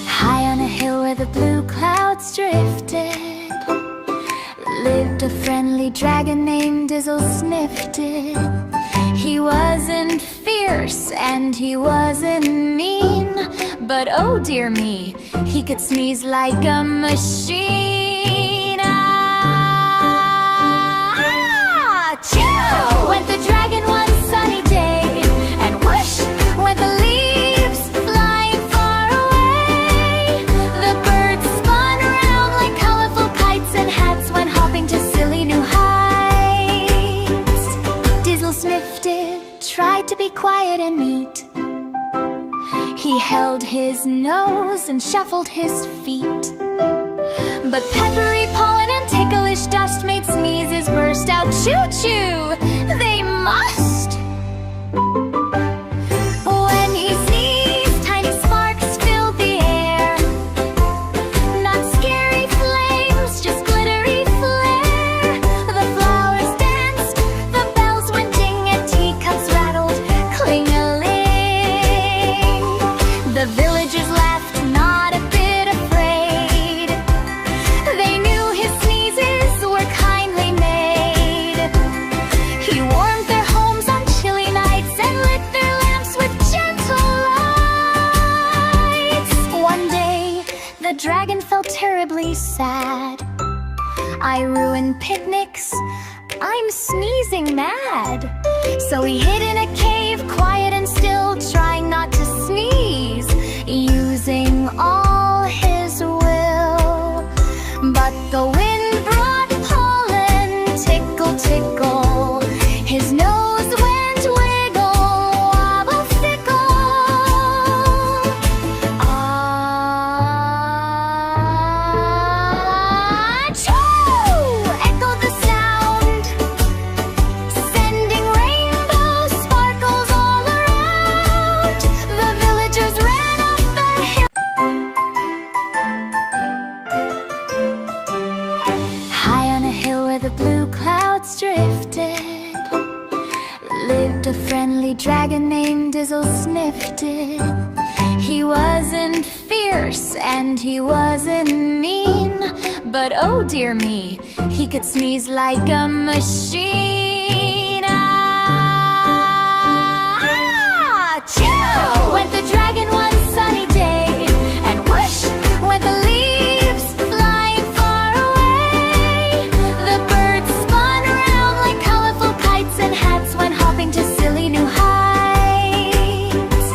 High on a hill where the blue clouds drifted lived a friendly dragon named Dizzle Snifted. He wasn't fierce and he wasn't mean, but oh dear me, he could sneeze like a machine. Achoo! Went the dragon one sunny day, and whoosh went the leaves flying far away. The birds spun around like colorful kites, and hats went hopping to silly new heights. Dizzle Snifted tried to be quiet and neat. He held his nose and shuffled his feet, but peppery pollen and ticklish dust made sneezes burst out. Choo-choo, they must! When he sneezed, tiny sparks filled the air. Not scary flames, just glittery flare. The flowers danced, the bells went ding, and teacups rattled, cling-a-ling. The villagers laughed, not a bit afraid. They knew his sneezes were kindly made. He warmed their homes on chilly nights and lit their lamps with gentle lights. One day, the dragon felt terribly sad. I ruined picnics, I'm sneezing mad. So he hid in a cave, quiet and still, trying not to sneeze, using all his will. But the wind brought pollen, tickle, tickle. His nose went wiggle, wobble, fickle. Achoo! Echoed the sound, sending rainbow sparkles all around. The villagers ran up the hill. High on a hill where the blue clouds drifted lived a friendly dragon named Dizzle Snifted. He wasn't fierce and he wasn't mean, but oh dear me, he could sneeze like a machine. Achoo! Went the dragon one sunny day, and whoosh went the leaves flying far away. The birds spun around like colorful kites, and hats went hopping to silly new heights.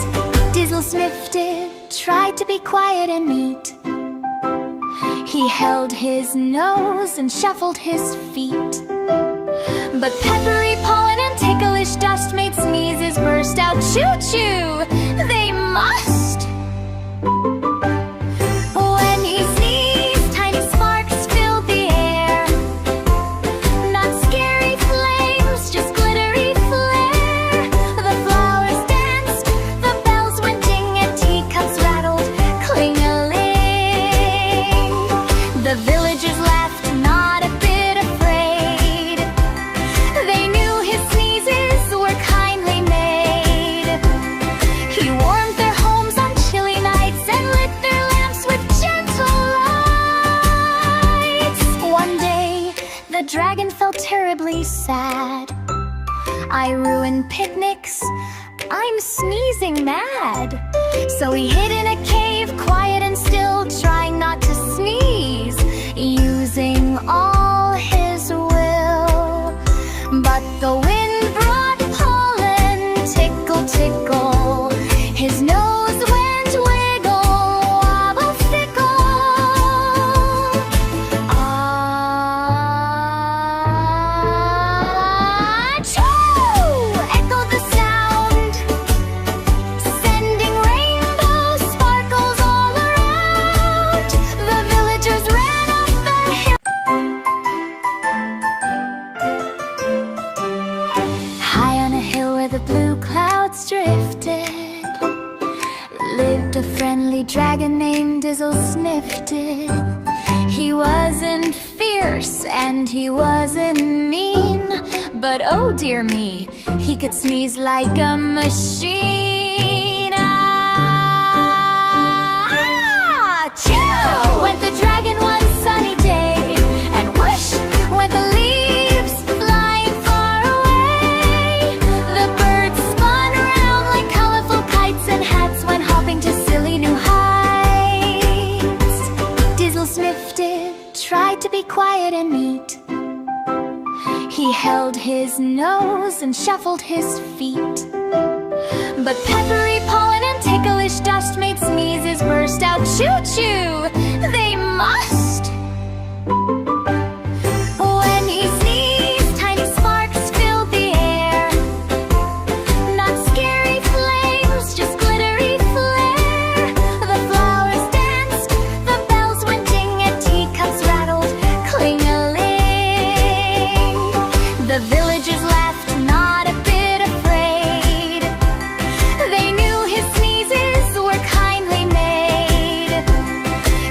Dizzle Snifted tried to be quiet and neat. He held his nose and shuffled his feet, but peppery pollen and ticklish dust made sneezes burst out. Choo-choo, they must! When he sneezed, tiny sparks filled the air. Not scary flames, just glittery flare. The flowers danced, the bells went ding, and teacups rattled, cling-a-ling. The villagers laughed, not a bit afraid. They knew his sneezes were kindly made. He warmed their homes on chilly nights and lit their lamps with gentle lights. One day, the dragon felt terribly sad. I ruined picnics, I'm sneezing mad. So he hid in a cave, quiet and still, trying not to sneeze, using all his will. But the wind brought pollen, tickle, tickle. His nose went wiggle, wobble, fickle. Achoo! Echoed the sound, sending rainbow sparkles all around. The villagers ran up the hill. High on a hill where the blue clouds drifted lived a friendly dragon named Dizzle Snifted. He wasn't fierce and he wasn't mean, but oh dear me, he could sneeze like a machine. Achoo! Went the dragon one sunny day, and whoosh went the leaves flying far away. The birds spun around like colorful kites, and hats went hopping to silly new heights. Dizzle sniffed it, tried to be quiet and neat. He held his nose and shuffled his feet. But peppery pollen and ticklish dust made sneezes burst out. Choo-choo, they must! When he sneezed, tiny sparks filled the air. Not scary flames, just glittery flare. The flowers danced, the bells went ding, and teacups rattled, cling-a-ling. The villagers laughed, not a bit afraid. They knew his sneezes were kindly made.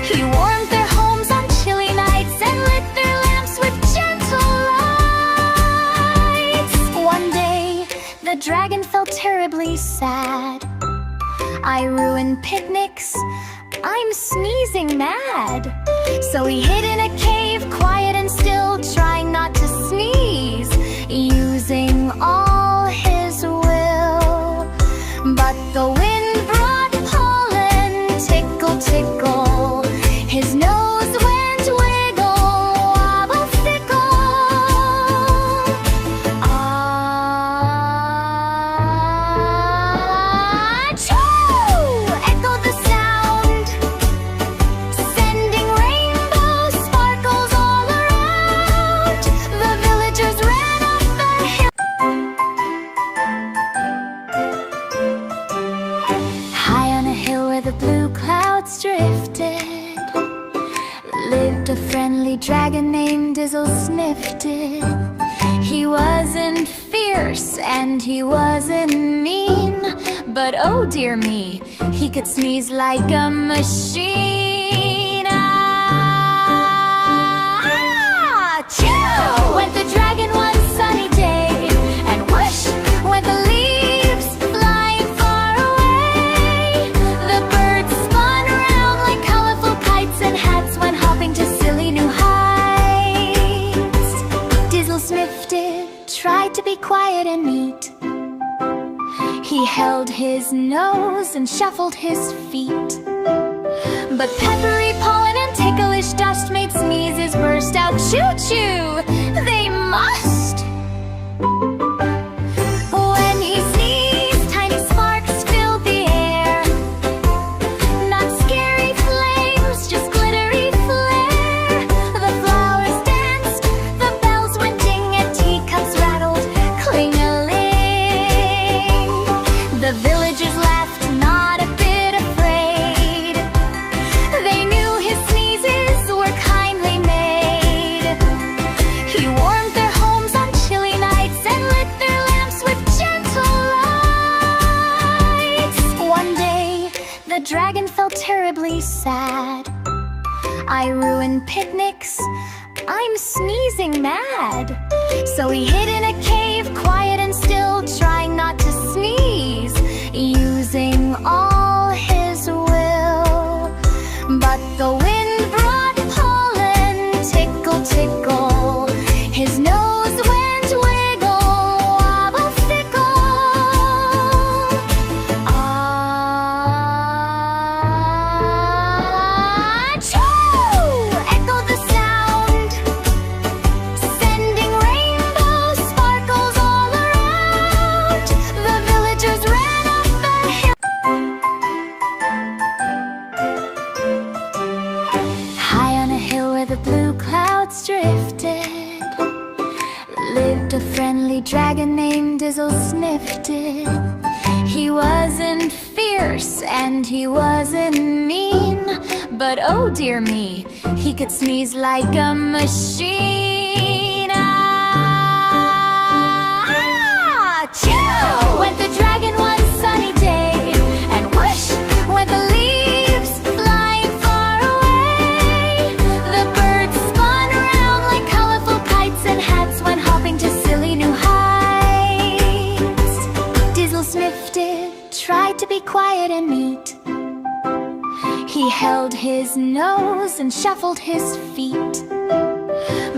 He warmed their homes on chilly nights and lit their lamps with gentle lights. One day, the dragon felt terribly sad. I ruined picnics, I'm sneezing mad. So he hid in a cave, quiet and still, trying not to sneeze, using all his will. But the wind brought pollen, tickle, tickle. His nose went wiggle, wobble, fickle. Achoo! Echoed the sound, sending rainbow sparkles all around. The villagers ran up the hill. High on a hill where the blue clouds drifted, lived a friendly dragon named Dizzle Sniffed It. He wasn't fierce and he wasn't mean, but oh dear me, he could sneeze like a machine. Achoo! Went the dragon one sunny day, and whoosh went the leaves flying far away. The birds spun around like colorful kites, and hats went hopping to silly new heights. Dizzle sniffed it, tried to be quiet and neat. He held his nose and shuffled his feet. But peppery pollen and ticklish dust made sneezes burst out. Choo-choo, they must! When he sneezed, tiny sparks filled the air. Not scary flames, just glittery flare. The flowers danced, the bells went ding, and teacups rattled, cling-a-ling. The villagers laughed, not a bit afraid. They knew his sneezes were kindly made. He warmed their homes on chilly nights and lit their lamps with gentle lights. One day, the dragon felt terribly sad. I ruined picnics, I'm sneezing mad. So he hid in a cave, quiet and still, trying not to sneeze, using all his will. But the wind brought pollen, tickle, tickle. His nose went wiggle, wobble, fickle. Achoo! Echoed the sound, sending rainbow sparkles all around. The villagers ran up the hill. High on a hill where the blue clouds drifted, lived a friendly dragon named Dizzle Sniffed It. He wasn't fierce and he wasn't mean, but oh dear me, he could sneeze like a machine. Achoo! Went the dragon one sunny day, and whoosh went the leaves flying far away. The birds spun around like colorful kites, and hats went hopping to silly new heights. did try to be quiet and neat. He held his nose and shuffled his feet.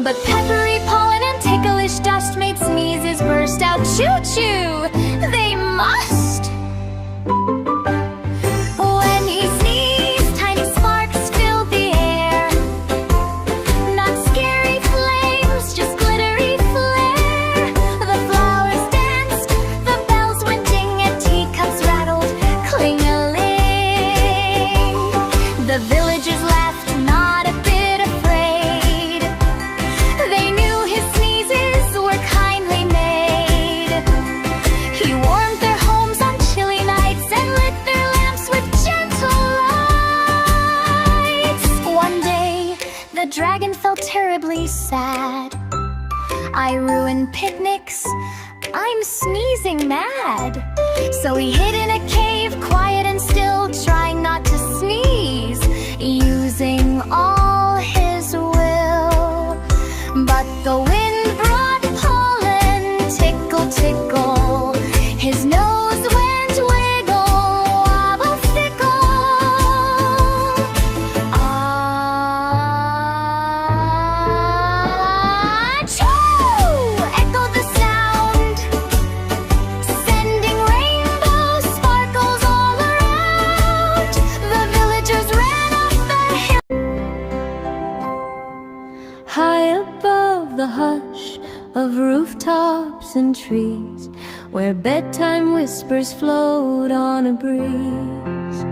But peppery pollen and ticklish dust made sneezes burst out. Choo-choo! They must! When he sneezed, tiny sparks filled the air. Not scary flames, just glittery flare. The flowers danced, the bells went ding, and teacups rattled, cling-a-ling. The villagers laughed, not a bit afraid. They knew his sneezes were kindly made. He warmed their homes on chilly nights and lit their lamps with gentle lights. One day, the dragon felt terribly sad. I ruined picnics, I'm sneezing mad. So he hid in a cave, quiet and still, trying not to sneeze, using all his will. But the wind brought pollen, tickle, tickle. His nose went wiggle, wobble, fickle. Achoo! Echoed the sound, sending rainbow sparkles all around. The villagers ran up the hill. High above the hush of rooftops and trees, where bedtime whispers float on a breeze,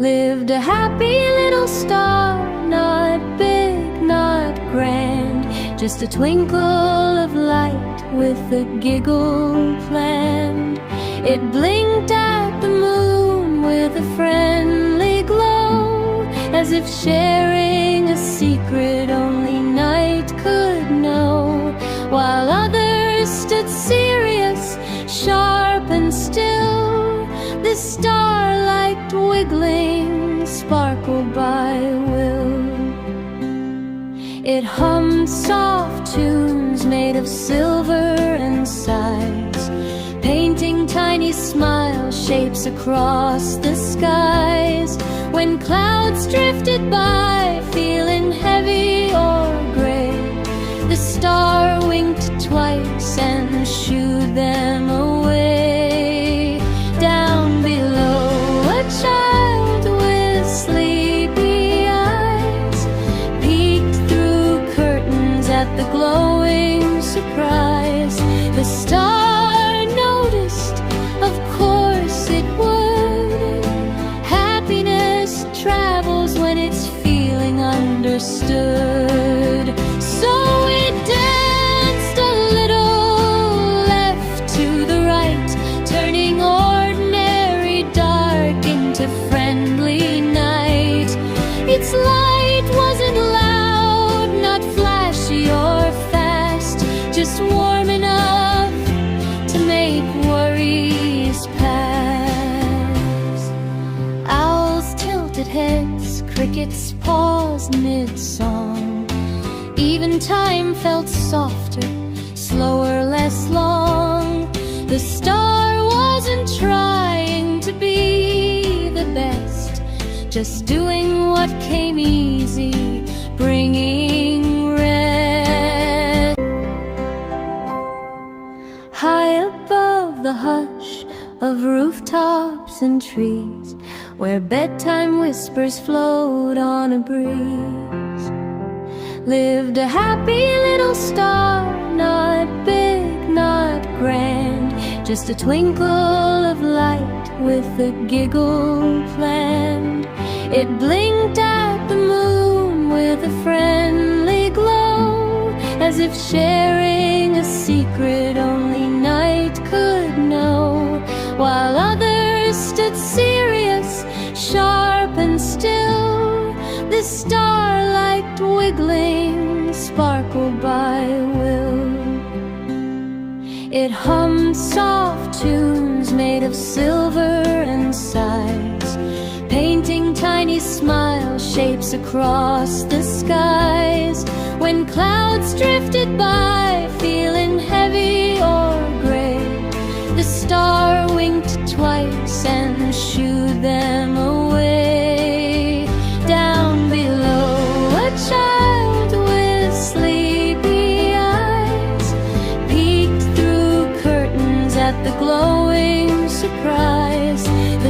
lived a happy little star, not big, not grand, just a twinkle of light with a giggle planned. It blinked at the moon with a friendly glow, as if sharing a secret only night could know, while others stood serious, sharp and still. The starlight wiggling sparkled by will. It hummed soft tunes made of silver and sighs, painting tiny smile shapes across the skies. When clouds drifted by, feeling heavy or gray, the star winked twice and shooed them away. Down below, a child with sleepy eyes peeked through curtains at the glowing surprise. The star noticed, of course it would. Happiness travels when it's feeling understood. So it danced a little left to the right, turning ordinary dark into friendly night. Its light wasn't loud, not flashy or fast, just warm enough to make worries pass. Owls tilted heads, crickets paused mid-song. Even time felt softer, slower, less long. The star wasn't trying to be the best, just doing what came easy, bringing rest. High above the hush of rooftops and trees, where bedtime whispers float on a breeze, lived a happy little star, not big, not grand, just a twinkle of light with a giggle planned. It blinked at the moon with a friendly glow, as if sharing a secret only night could know, while others stood serious, sharp and still. The starlight wiggling sparkled by will. It hummed soft tunes made of silver and sighs, painting tiny smile shapes across the skies. When clouds drifted by, feeling heavy or gray, the star winked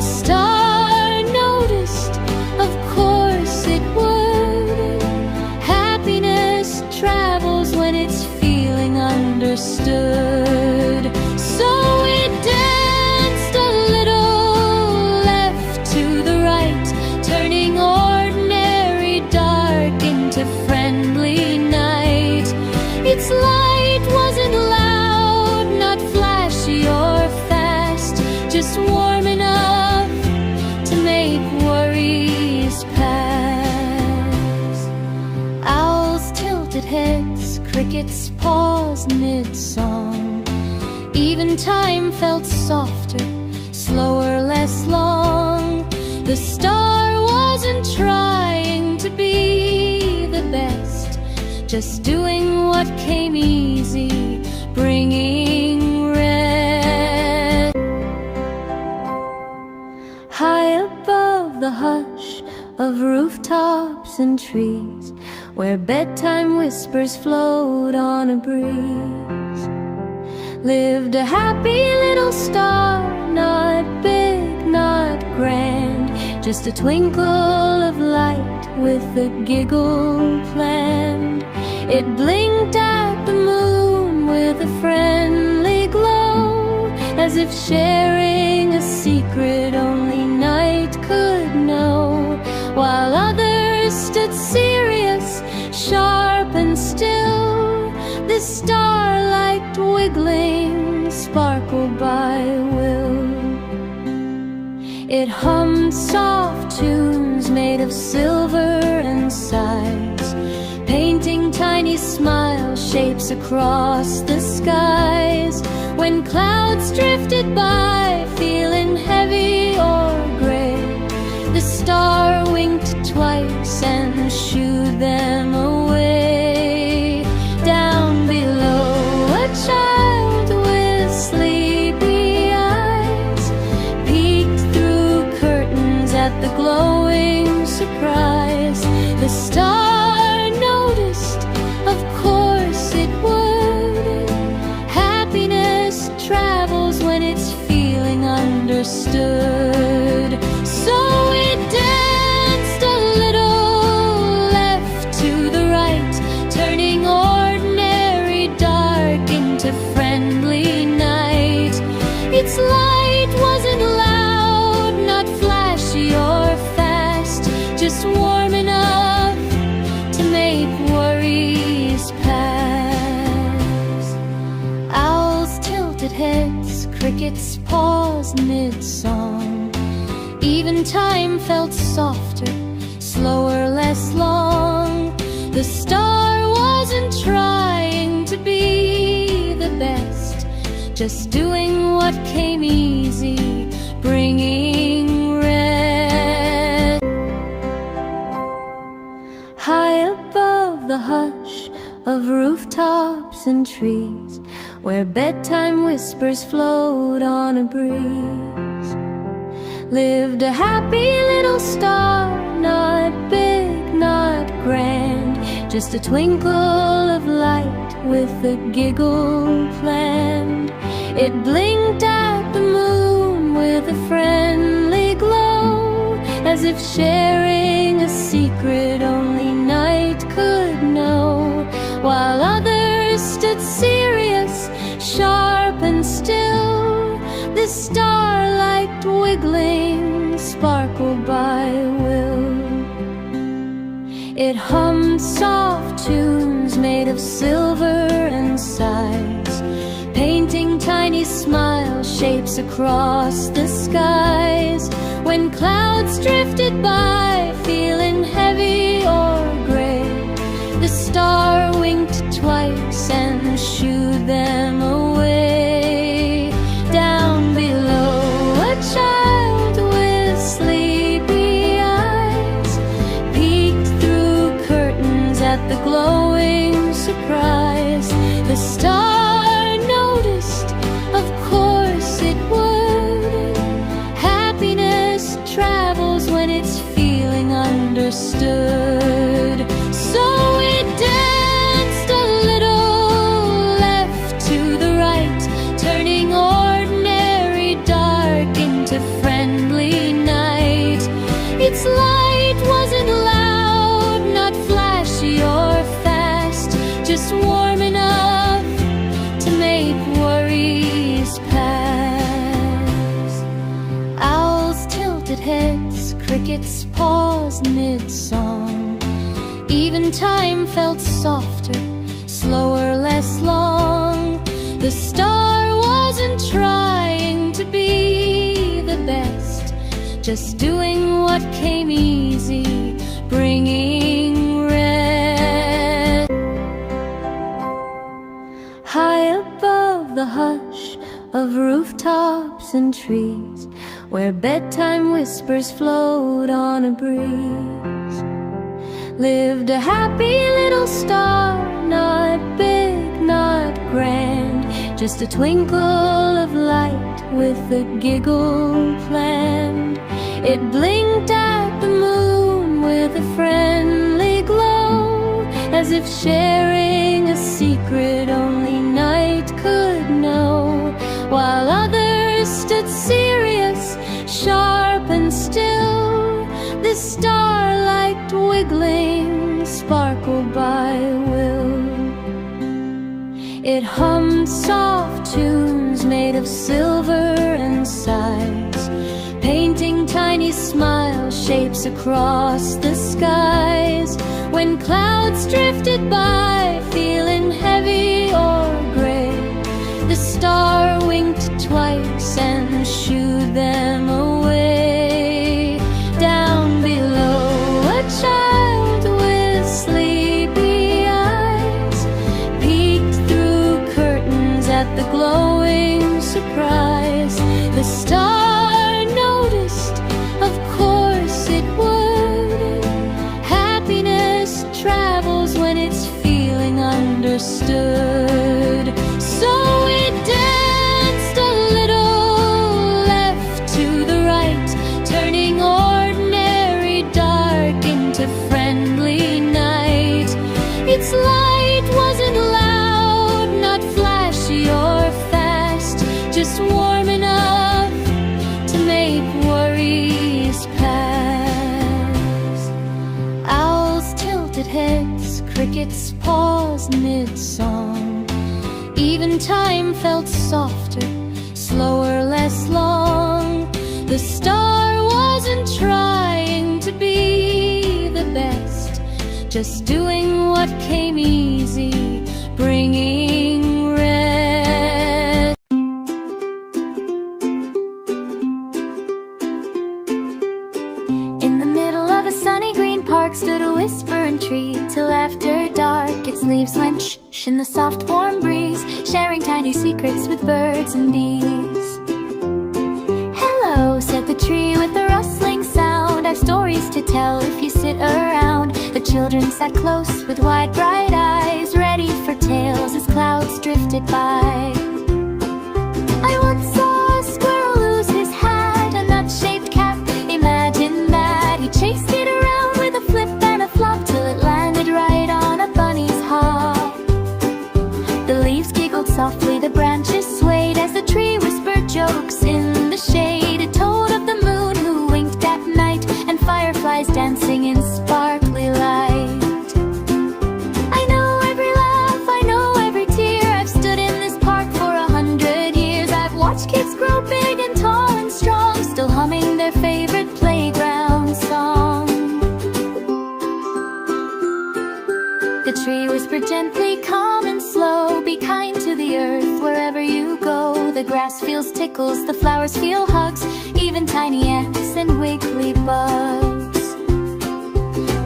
star noticed, of course it would. Happiness travels when it's feeling understood. So it danced a little left to the right, turning ordinary dark into friendly night. Its light wasn't loud, not flashy or fast, just warm enough to make worries pass. Owls tilted heads, crickets paused mid-song. Even time felt softer, slower, less long. The star wasn't trying to be the best, just doing what came easy, bringing rest. High above the hush of rooftops and trees, where bedtime whispers float on a breeze, lived a happy little star, not big, not grand, just a twinkle of light with a giggle planned. It blinked at the moon with a friendly glow, as if sharing a secret only night could know, while others stood serious, sharp and still. The starlight wiggling, sparkled by will. It hummed soft tunes made of silver and sighs, painting tiny smile shapes across the skies. When clouds drifted by, feeling heavy or gray, the star winked twice and shooed them away. Down below, a child with sleepy eyes peeked through curtains at the glowing surprise. The star noticed, of course it would. Happiness travels when it's feeling understood. So it danced a little left to the right, turning ordinary dark into friendly night. Its light wasn't loud, not flashy or fast, just warm enough to make worries pass. Owls tilted heads, crickets paused mid-song. Even time felt softer, slower, less long. The star wasn't trying to be the best, just doing what came easy, bringing rest. High above the hush of rooftops and trees, where bedtime whispers float on a breeze, lived a happy little star, not big, not grand, just a twinkle of light with a giggle planned. It blinked at the moon with a friendly glow, as if sharing a secret only night could know, while others stood serious, sharp and still. The starlight wiggling, sparkled by will. It hummed soft tunes made of silver and sighs, painting tiny smile shapes across the skies. When clouds drifted by, feeling heavy or gray, the star winked twice and shooed them away. Down below, a child with sleepy eyes peeked through curtains at the glowing surprise. The star noticed, of course it would. Happiness travels when it's feeling understood. So it danced a little left to the right, turning ordinary dark into friendly heads, crickets paused mid-song. Even time felt softer, slower, less long. The star wasn't trying to be the best, just doing what came easy, bringing rest. High above the hush of rooftops and trees, where bedtime whispers float on a breeze, lived a happy little star, not big, not grand, just a twinkle of light with a giggle planned. It blinked at the moon with a friendly glow, as if sharing a secret only night could know, while others stood serious, sharp and still. The starlight wiggling sparkled by will. It hummed soft tunes made of silver and sighs, painting tiny smile shapes across the skies. When clouds drifted by, feeling heavy or gray, the star winked twice and shooed them away. Down below, a child with sleepy eyes peeked through curtains at the glowing surprise. The star noticed, of course it would. Happiness travels when it's feeling understood. So it danced a little left to the right, turning ordinary dark into friendly night. Its light wasn't loud, not flashy or fast, just warm enough to make worries pass. Owls tilted heads, crickets paused mid-song. Even time felt softer, slower, less long. The star wasn't trying to be the best, just doing what came easy, bringing rest. In the middle of a sunny green park stood a whispering tree, till after dark its leaves went shh in the soft warm breeze, sharing tiny secrets with birds and bees. Hello, said the tree with a rustling sound, I've stories to tell if you sit around. The children sat close with wide bright eyes, ready for tales as clouds drifted by. I once saw a squirrel lose his hat, a nut-shaped cap, imagine that. He chased it around with a flip and a flop till it landed right on a bunny's hop. The leaves giggled softly, the branches swayed as the tree whispered jokes in the shade. It told of the moon who winked at night, and fireflies dancing in sparkly light. I know every laugh, I know every tear. I've stood in this park for 100 years. I've watched kids grow big and tall and strong, still humming their favorite playground song. The tree whispered gently, calm and slow, be kind to the earth wherever you go. The grass feels tickles, the flowers feel hugs, even tiny ants and wiggly bugs.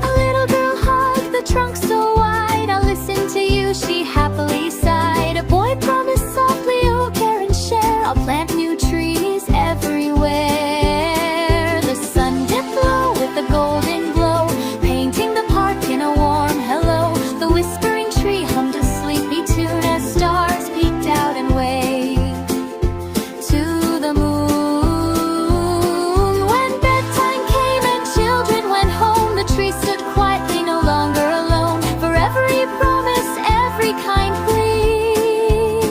A little girl hugged the trunk so wide, I'll listen to you, she happily sighed. A boy promised softly, oh care and share, I'll plant new trees everywhere. The sun dipped low with a golden glow, painting the park in a warm hello. The whispering tree hummed a sleepy tune as stars peeked out and waved to the moon. When bedtime came and children went home, the tree stood quietly, no longer alone. For every promise, every kind plea,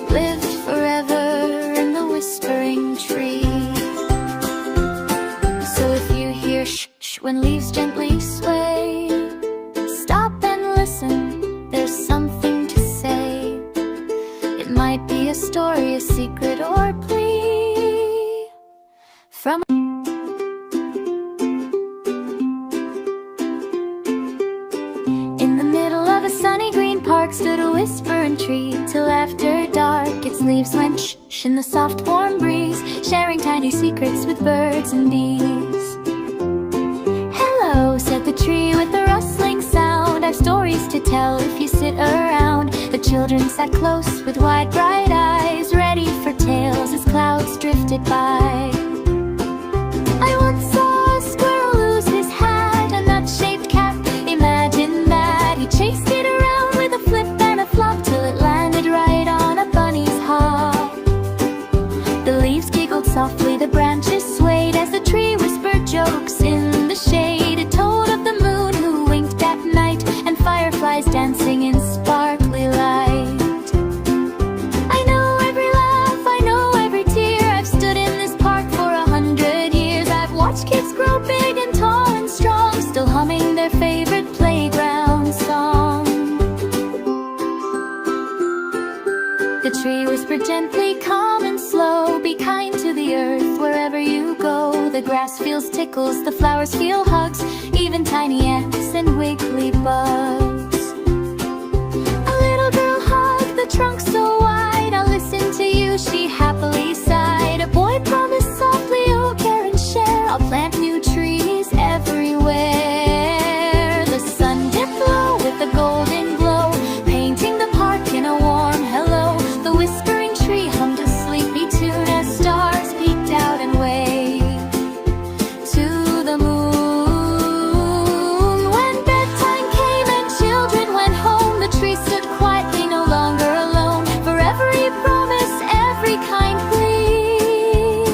lived forever in the whispering tree. So if you hear shh shh when leaves gently sway, stop and listen, there's something to say. It might be a story, a secret, or a plea from tree till after dark. Its leaves went shh in the soft warm breeze, sharing tiny secrets with birds and bees. Hello, said the tree with a rustling sound. I've stories to tell if you sit around. The children sat close with wide bright eyes, ready for tales as clouds drifted by. I once saw a squirrel lose his hat, a nut-shaped cap, imagine that. He chased it around with a flip and a flop till it landed right on a bunny's hop. The leaves giggled softly, the branches swayed as the tree whispered jokes in the shade. It told of the moon who winked at night and fireflies dancing in sparkly light. I know every laugh, I know every tear. I've stood in this park for 100 years. I've watched kids grow big and tall and strong, still humming their favorite playground song. The tree whispered gently, calm and slow, be kind to the earth wherever you go. The grass feels tickles, the flowers feel hugs, even tiny ants and wiggly bugs. A little girl hugged the trunk so wide, I'll listen to you, she happily sighed. A boy promised softly, oh care and share, I'll plant new trees everywhere. The sun dipped low with a golden glow, painting the park in a warm hello. The whispering tree hummed a sleepy tune as stars peeked out and waved to the moon. When bedtime came and children went home, the tree stood quietly, no longer alone. For every promise, every kind plea,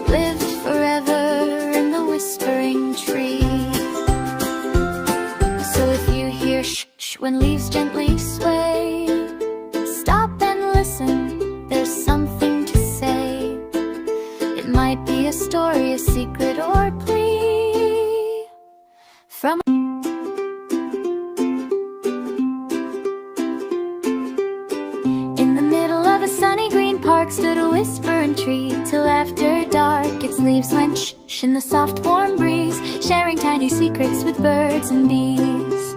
lived forever in the whispering tree. So if you hear shh when leaves gently sway, stop and listen, there's something to say. It might be a story, a secret, or plea from in the middle of a sunny green park stood a whispering tree till after dark. Its leaves went shh in the soft warm breeze, sharing tiny secrets with birds and bees.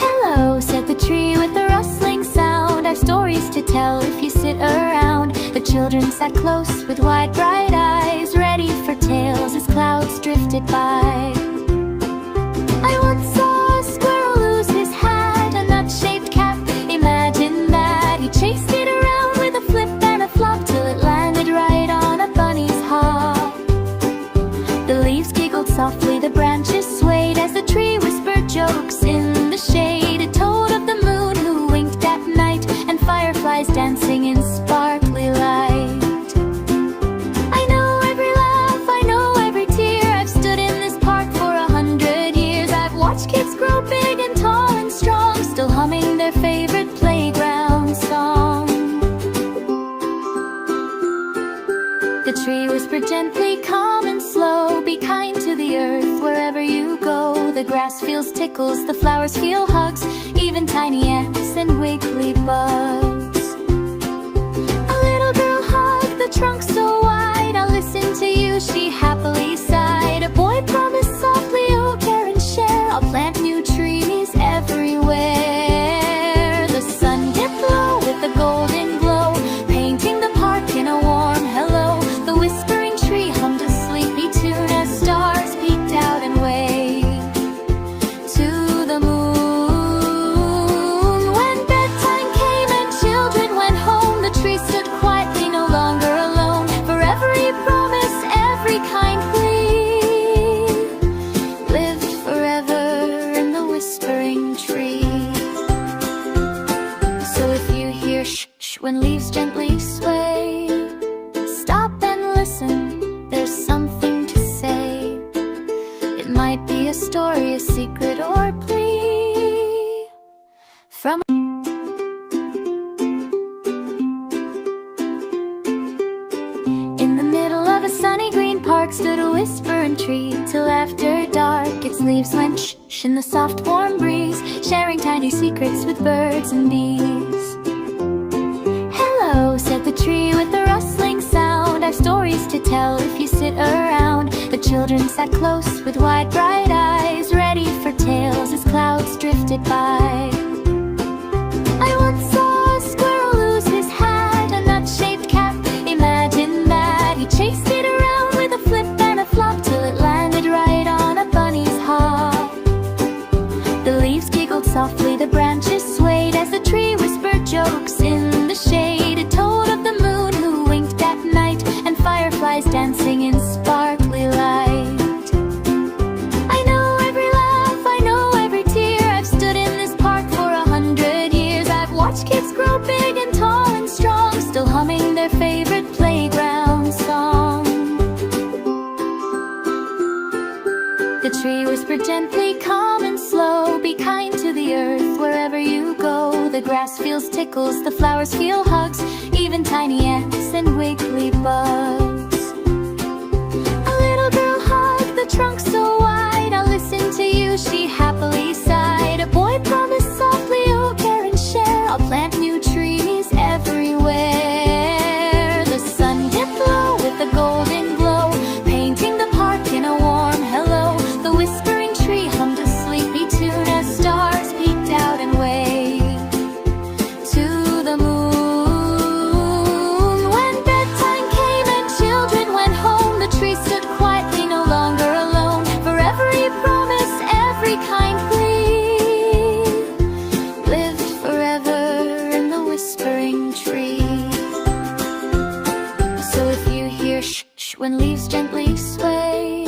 Hello, said the tree with a rustling sound. I've stories to tell if you sit around. The children sat close with wide bright eyes, ready for tales as clouds drifted by. I once saw a squirrel lose his hat, a nut-shaped cap, imagine that. He chased it around with a flip and a flop till it landed right on a bunny's hop. The leaves giggled softly, the branches swayed as the tree whispered jokes in the shade. It told of the moon who winked at night and fireflies dancing in sparkly light. I know every laugh, I know every tear. I've stood in this park for 100 years. I've watched kids grow big and tall and strong, still humming their favorite playground song. The tree whispered gently, calm and slow, be kind to the earth wherever you go. The grass feels tickles, the flowers feel hugs, even tiny ants and wiggly bugs. A little girl hugged the trunk so wide, I'll listen to you, she happily sighed. A boy promised softly, oh care and share, I'll plant new trees everywhere. The sun dipped low with a golden glow, painting the park in a warm hello. The whispering tree hummed a sleepy tune as stars peeked out and waved to the moon. When bedtime came and children went home, the tree stood quietly, no longer alone. For every promise, every kind plea, lived forever in the whispering tree. So if you hear shh when leaves gently sway, stop and listen, there's something to say. It might be a story, a secret, or plea from in the middle of a sunny green park stood a whispering tree till after dark. Its leaves went shh in the soft warm breeze, sharing tiny secrets with birds and bees. Hello, said the tree with a rustling sound. I've stories to tell if you sit around. The children sat close with wide bright eyes, ready for tales as clouds drifted by. I chased it around with a flip and a flop till it landed right on a bunny's hop. The leaves giggled softly, the branches swayed as the tree whispered jokes in the shade. It told of the moon who winked at night and fireflies dancing in sparkly light. I know every laugh, I know every tear. I've stood in this park for 100 years. I've watched kids grow big and tall and strong, still humming their favorite playground song. The tree whispered gently, calm and slow, be kind to the earth wherever you go. The grass feels tickles, the flowers feel hugs, even tiny ants and wiggly bugs. A little girl hugged the trunk so wide, I'll listen to you, she happily sighed. A boy promised softly, oh care and share, I'll plant new trees everywhere. The sun dipped low with a golden glow, painting the park in a warm hello. The whispering tree hummed a sleepy tune as stars peeked out and waved to the moon. When bedtime came and children went home, the tree stood quietly, no longer alone. For every promise, every kind plea, lived forever in the whispering tree. So if you hear shh when leaves gently sway,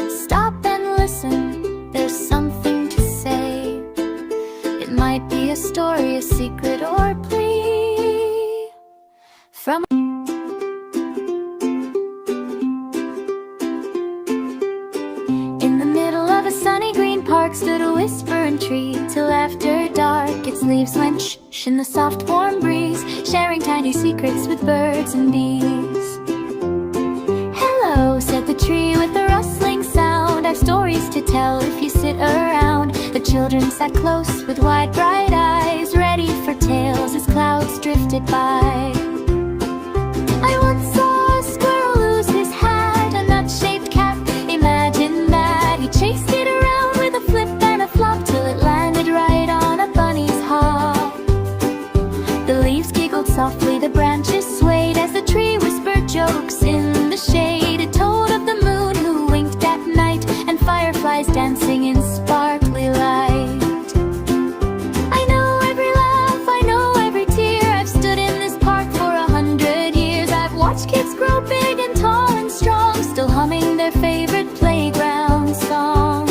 stop and listen, there's something to say. It might be a story, a secret, or a plea from in the middle of a sunny green park stood a whispering tree till after dark. Its leaves went shh in the soft warm breeze, sharing tiny secrets with birds and bees. Hello, said the tree with a rustling sound, I've stories to tell if you sit around. The children sat close with wide bright eyes, ready for tales as clouds drifted by. I once saw a squirrel lose his hat, a nut-shaped cap, imagine that. He chased it around with a flip and a flop till it landed right on a bunny's hop. The leaves giggled softly, the branches swayed as the tree whispered jokes in the shade. It told of the moon who winked at night and fireflies dancing in sparkly light. I know every laugh, I know every tear. I've stood in this park for 100 years. I've watched kids grow big and tall and strong, still humming their favorite playground song.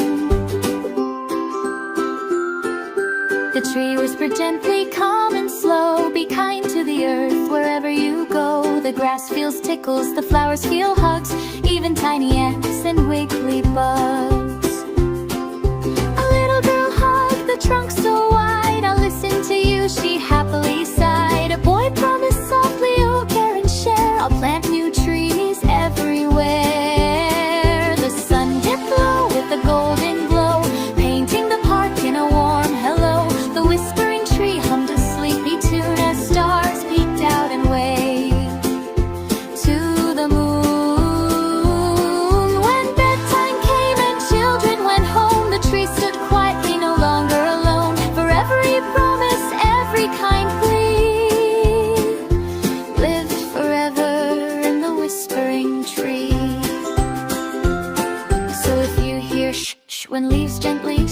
The tree whispered gently, calm and slow, be kind to the earth wherever you go. The grass feels tickles, the flowers feel hugs, even tiny ants and wiggly bugs. A little girl hugged the trunk so wide, I'll listen to you, she happily sighed. A boy promised softly, oh care and share, I'll plant new trees everywhere. The sun dipped low with a golden glow, painting the park in a warm hello. The whispering tree hummed a sleepy tune as stars peeked out and waved to the moon. When bedtime came and children went home, the tree stood quietly, no longer alone. For every promise, every kind plea, lived forever in the whispering tree. So if you hear shh when leaves gently